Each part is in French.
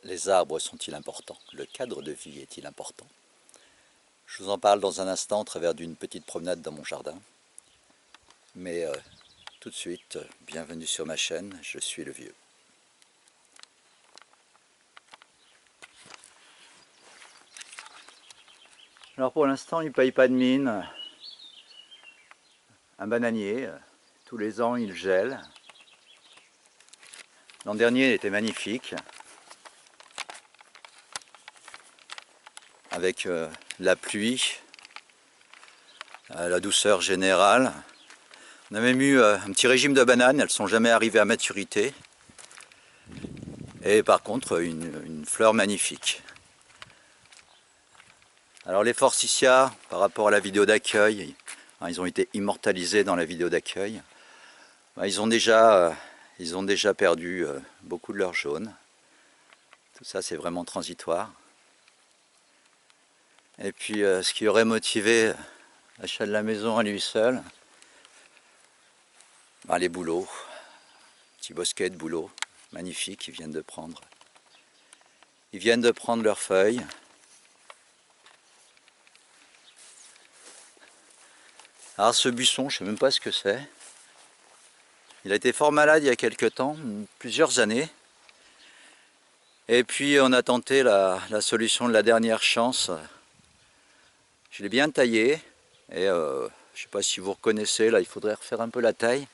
Les arbres sont-ils importants? Le cadre de vie est-il important? Je vous en parle dans un instant au travers d'une petite promenade dans mon jardin. Mais tout de suite, bienvenue sur ma chaîne, je suis le vieux. Alors pour l'instant, il ne paye pas de mine. Un bananier, tous les ans il gèle. L'an dernier il était magnifique. Avec la pluie, la douceur générale. On a même eu un petit régime de bananes, elles ne sont jamais arrivées à maturité. Et par contre, une fleur magnifique. Alors les forsythias, par rapport à la vidéo d'accueil, ils ont été immortalisés dans la vidéo d'accueil. Ils ont déjà perdu beaucoup de leur jaune. Tout ça, c'est vraiment transitoire. Et puis, ce qui aurait motivé l'achat de la maison à lui seul, les bouleaux, petits bosquets de bouleaux magnifiques, ils viennent de prendre leurs feuilles. Alors ce buisson, je ne sais même pas ce que c'est. Il a été fort malade il y a quelques temps, plusieurs années. Et puis on a tenté la solution de la dernière chance. Je l'ai bien taillé. Et je ne sais pas si vous reconnaissez, là il faudrait refaire un peu la taille.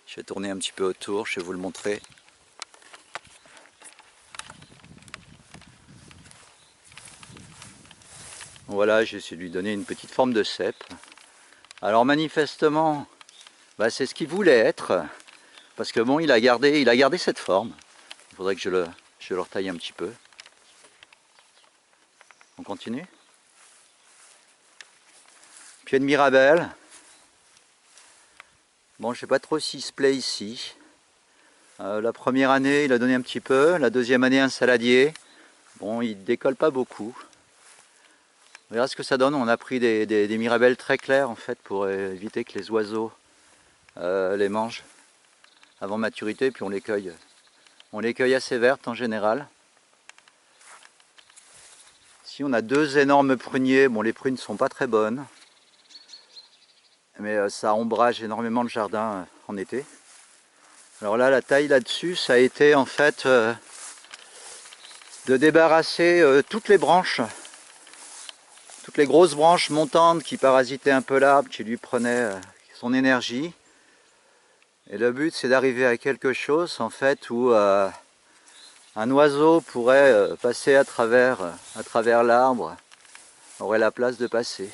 Je vais tourner un petit peu autour, je vais vous le montrer. Voilà, j'ai essayé de lui donner une petite forme de cèpe. Alors manifestement, c'est ce qu'il voulait être. Parce que bon, il a gardé cette forme. Il faudrait que je le retaille un petit peu. On continue. Pied de mirabelle. Bon, je sais pas trop s'il se plaît ici. La première année, il a donné un petit peu. La deuxième année, un saladier. Bon, il décolle pas beaucoup. On verra ce que ça donne. On a pris des mirabelles très claires en fait pour éviter que les oiseaux les mangent avant maturité. Puis on les cueille. On les cueille assez vertes en général. Ici, on a deux énormes pruniers. Bon, les prunes ne sont pas très bonnes. Mais ça ombrage énormément le jardin en été. Alors là, la taille là-dessus, ça a été en fait de débarrasser toutes les branches, toutes les grosses branches montantes qui parasitaient un peu l'arbre, qui lui prenaient son énergie. Et le but, c'est d'arriver à quelque chose en fait où un oiseau pourrait passer à travers l'arbre, aurait la place de passer.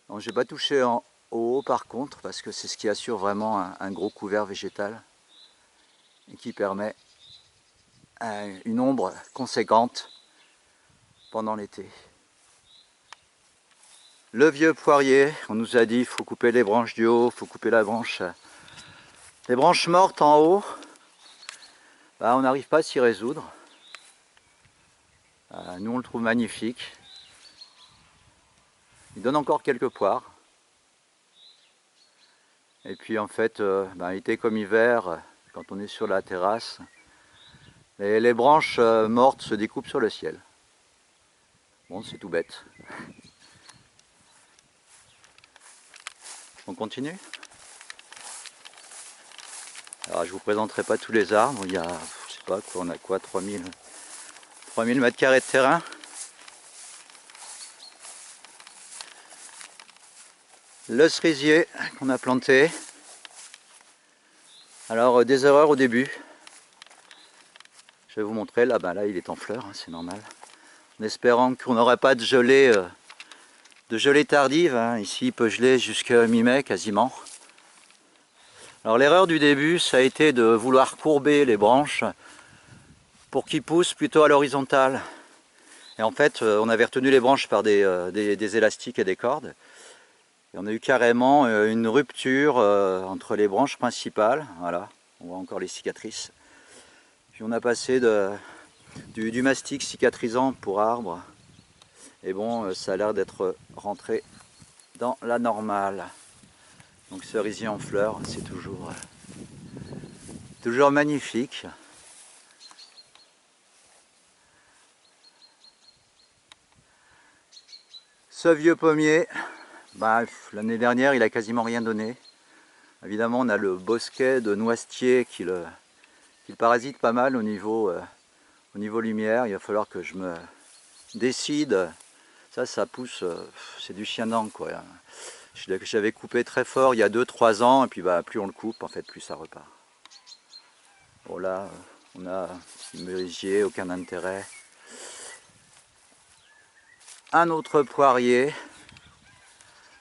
Donc j'ai pas touché en haut par contre, parce que c'est ce qui assure vraiment un gros couvert végétal et qui permet une ombre conséquente pendant l'été. Le vieux poirier, on nous a dit il faut couper les branches du haut, il faut couper les branches mortes en haut. On n'arrive pas à s'y résoudre. Nous on le trouve magnifique. Il donne encore quelques poires. Et puis en fait, été comme hiver, quand on est sur la terrasse, les branches mortes se découpent sur le ciel. Bon, c'est tout bête. On continue. Alors je vous présenterai pas tous les arbres, il y a, je sais pas quoi, on a quoi, 3000 mètres carrés de terrain. Le cerisier qu'on a planté. Alors des erreurs au début. Je vais vous montrer, là il est en fleurs, c'est normal. En espérant qu'on n'aurait pas de gelée tardive. Ici il peut geler jusqu'à mi-mai quasiment. Alors l'erreur du début, ça a été de vouloir courber les branches pour qu'ils poussent plutôt à l'horizontale. Et en fait, on avait retenu les branches par des élastiques et des cordes. Et on a eu carrément une rupture entre les branches principales. Voilà, on voit encore les cicatrices. Puis on a passé du mastic cicatrisant pour arbre. Et bon, ça a l'air d'être rentré dans la normale. Donc cerisier en fleurs, c'est toujours magnifique. ce vieux pommier, bah, l'année dernière il a quasiment rien donné. Évidemment on a le bosquet de noisetiers qui le parasite pas mal au niveau lumière. Il va falloir que je me décide. Ça pousse, c'est du chien dent quoi. J'avais coupé très fort il y a 2-3 ans et puis bah, plus on le coupe en fait plus ça repart. Bon là on a un merisier, aucun intérêt. Un autre poirier.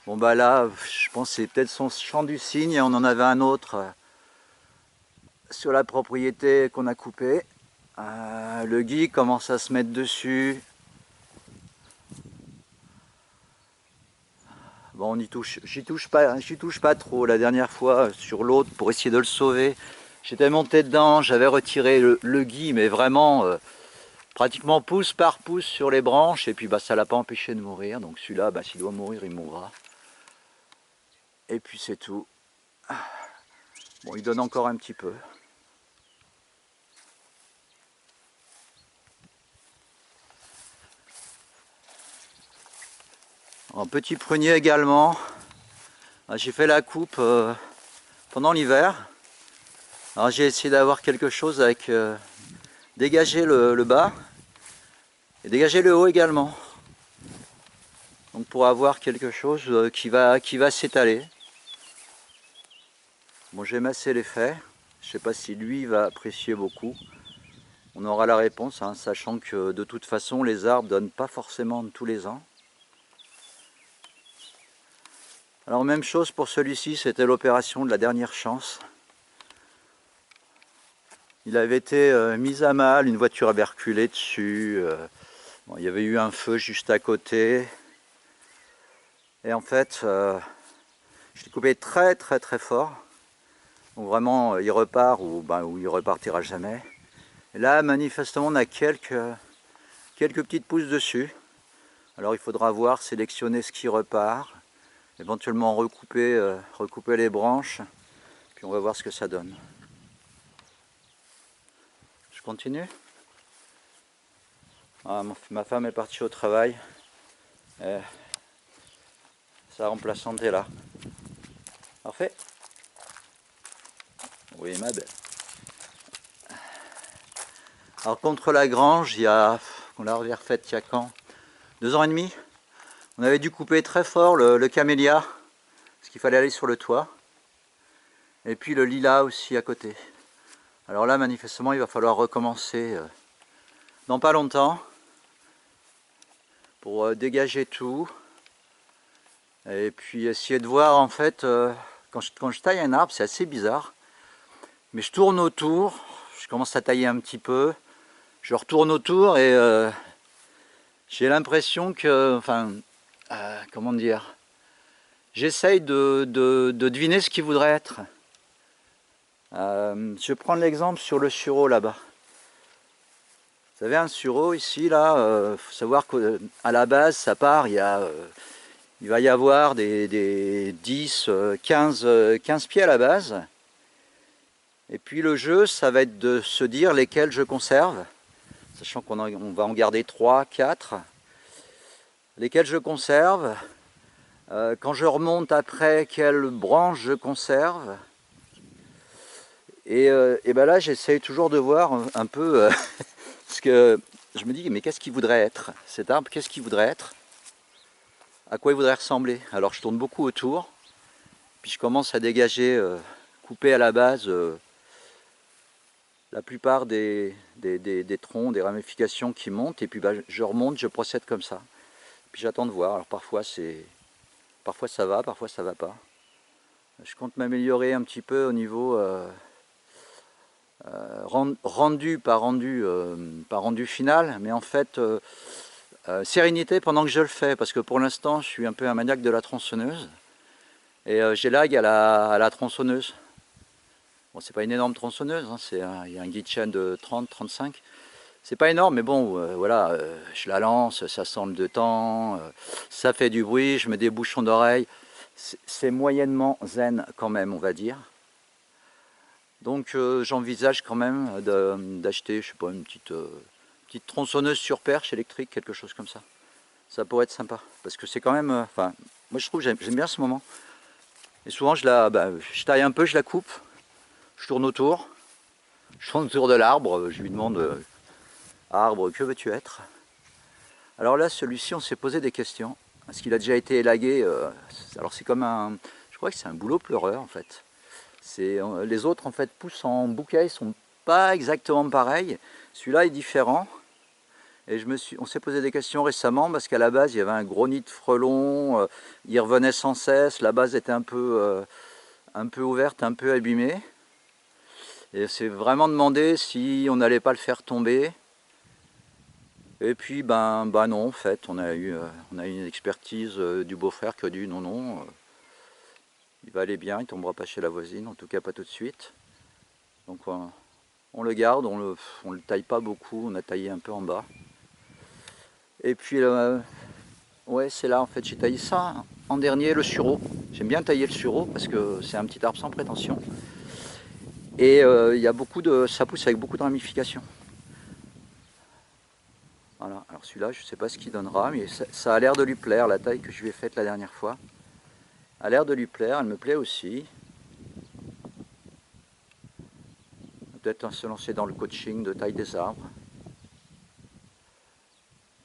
Bon bah là je pense que c'est peut-être son champ du cygne et on en avait un autre sur la propriété qu'on a coupé. Le gui commence à se mettre dessus. Bon, j'y touche pas trop. La dernière fois sur l'autre pour essayer de le sauver, j'étais monté dedans, j'avais retiré le gui, mais vraiment pratiquement pouce par pouce sur les branches, et puis bah, ça l'a pas empêché de mourir. Donc celui-là, bah, s'il doit mourir, il mourra. Et puis c'est tout. Bon, il donne encore un petit peu. Un petit prunier également. J'ai fait la coupe pendant l'hiver. Alors j'ai essayé d'avoir quelque chose avec dégager le bas et dégager le haut également. Donc pour avoir quelque chose qui va s'étaler. Bon, j'ai massé les faits. Je ne sais pas si lui va apprécier beaucoup. On aura la réponse, hein, sachant que de toute façon les arbres ne donnent pas forcément tous les ans. Alors même chose pour celui-ci, c'était l'opération de la dernière chance. Il avait été mis à mal, une voiture avait reculé dessus. Bon, il y avait eu un feu juste à côté. Et en fait, je l'ai coupé très fort. Donc vraiment, il repart ou il repartira jamais. Et là, manifestement, on a quelques petites pousses dessus. Alors il faudra voir, sélectionner ce qui repart. Éventuellement recouper les branches. Puis on va voir ce que ça donne. Je continue. Ma femme est partie au travail. Et sa remplaçante est là. Parfait. Oui, ma belle. Alors contre la grange, on l'a refaite il y a quand 2 ans et demi. On avait dû couper très fort le camélia, parce qu'il fallait aller sur le toit. Et puis le lilas aussi à côté. Alors là, manifestement, il va falloir recommencer dans pas longtemps pour dégager tout. Et puis essayer de voir en fait, quand je taille un arbre, c'est assez bizarre. Mais je tourne autour, je commence à tailler un petit peu, je retourne autour et j'ai l'impression que, comment dire, j'essaye de deviner ce qu'il voudrait être. Je vais prendre l'exemple sur le sureau là-bas. Vous savez, un sureau ici, là, faut savoir qu'à la base, ça part, il va y avoir des 10, 15 pieds à la base. Et puis le jeu, ça va être de se dire lesquels je conserve, sachant qu'on va en garder 3, 4. Lesquels je conserve. Quand je remonte après, quelle branche je conserve. Et ben là, j'essaye toujours de voir un peu parce que je me dis, mais qu'est-ce qu'il voudrait être cet arbre? Qu'est-ce qu'il voudrait être? À quoi il voudrait ressembler? Alors je tourne beaucoup autour, puis je commence à dégager, couper à la base la plupart des troncs, des ramifications qui montent, et puis je remonte, je procède comme ça. Puis j'attends de voir. Alors parfois ça va, parfois ça va pas. Je compte m'améliorer un petit peu au niveau rendu, pas rendu final, mais en fait sérénité pendant que je le fais, parce que pour l'instant je suis un peu un maniaque de la tronçonneuse et j'élague à la tronçonneuse. Bon, c'est pas une énorme tronçonneuse, hein, il y a un guide chaîne de 30-35. C'est pas énorme, mais bon, voilà, je la lance, ça semble de temps, ça fait du bruit, je mets des bouchons d'oreille. C'est moyennement zen quand même, on va dire. Donc j'envisage quand même d'acheter, je sais pas, une petite tronçonneuse sur perche électrique, quelque chose comme ça. Ça pourrait être sympa. Parce que c'est quand même... Enfin, moi je trouve que j'aime bien ce moment. Et souvent je taille un peu, je la coupe. Je tourne autour. Je tourne autour de l'arbre. Je lui demande, arbre, que veux-tu être? Alors là, celui-ci, on s'est posé des questions. Parce qu'il a déjà été élagué. Alors c'est comme un... Je crois que c'est un bouleau pleureur en fait. Les autres en fait poussent en bouquet, ils sont pas exactement pareils. Celui-là est différent. Et on s'est posé des questions récemment parce qu'à la base il y avait un gros nid de frelons, il revenait sans cesse, la base était un peu ouverte, un peu abîmée. Et c'est vraiment demandé si on n'allait pas le faire tomber. Et puis ben non, en fait, on a eu une expertise du beau-frère qui a dit non, il va aller bien, il ne tombera pas chez la voisine, en tout cas pas tout de suite. Donc on le garde, on le taille pas beaucoup, on a taillé un peu en bas. Et puis ouais, c'est là en fait, j'ai taillé ça en dernier, le sureau. J'aime bien tailler le sureau parce que c'est un petit arbre sans prétention. Et ça pousse avec beaucoup de ramifications. Voilà, alors celui-là, je ne sais pas ce qu'il donnera, mais ça a l'air de lui plaire, la taille que je lui ai faite la dernière fois. A l'air de lui plaire, elle me plaît aussi. Peut-être se lancer dans le coaching de taille des arbres.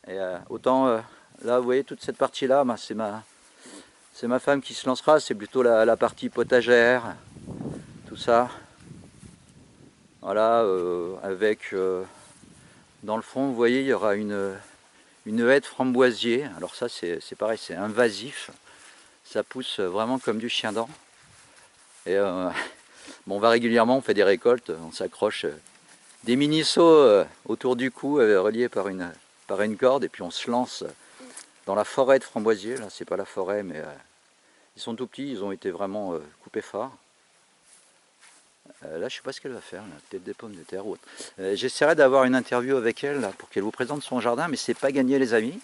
Et autant, là, vous voyez, toute cette partie-là, c'est ma femme qui se lancera, c'est plutôt la partie potagère, tout ça. Voilà, avec, dans le fond, vous voyez, il y aura une haie de framboisier. Alors ça, c'est pareil, c'est invasif. Ça pousse vraiment comme du chien-dent. Et bon, on fait des récoltes, on s'accroche des mini-sauts autour du cou, reliés par une corde, et puis on se lance dans la forêt de framboisiers. Là, c'est pas la forêt, mais ils sont tout petits, ils ont été vraiment coupés fort. Là, je sais pas ce qu'elle va faire, peut-être des pommes de terre ou autre. J'essaierai d'avoir une interview avec elle là, pour qu'elle vous présente son jardin, mais c'est pas gagné, les amis.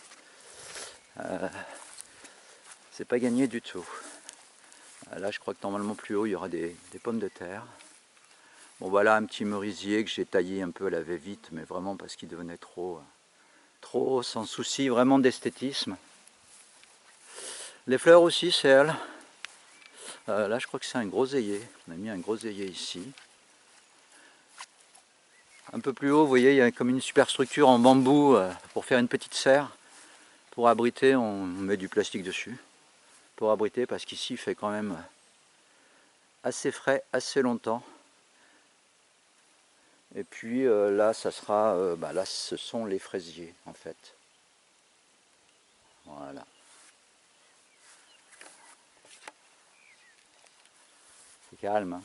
C'est pas gagné du tout. Là, je crois que normalement plus haut, il y aura des pommes de terre. Bon, voilà un petit merisier que j'ai taillé un peu à la va-vite, mais vraiment parce qu'il devenait trop sans souci vraiment d'esthétisme. Les fleurs aussi, c'est elle. Là, je crois que c'est un groseillier. On a mis un groseillier ici. Un peu plus haut, vous voyez, il y a comme une superstructure en bambou pour faire une petite serre. Pour abriter, on met du plastique dessus. Pour abriter, parce qu'ici, il fait quand même assez frais, assez longtemps. Et puis là, ça sera, là, ce sont les fraisiers, en fait. Voilà. C'est calme, hein.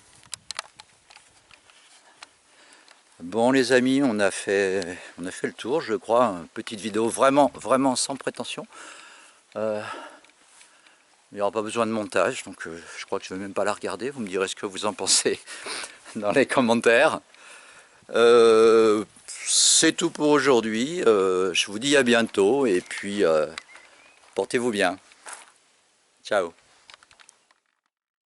Bon les amis, on a fait le tour, je crois. Une petite vidéo vraiment sans prétention. Il n'y aura pas besoin de montage, donc je crois que je ne vais même pas la regarder. Vous me direz ce que vous en pensez dans les commentaires. C'est tout pour aujourd'hui. Je vous dis à bientôt et puis portez-vous bien. Ciao.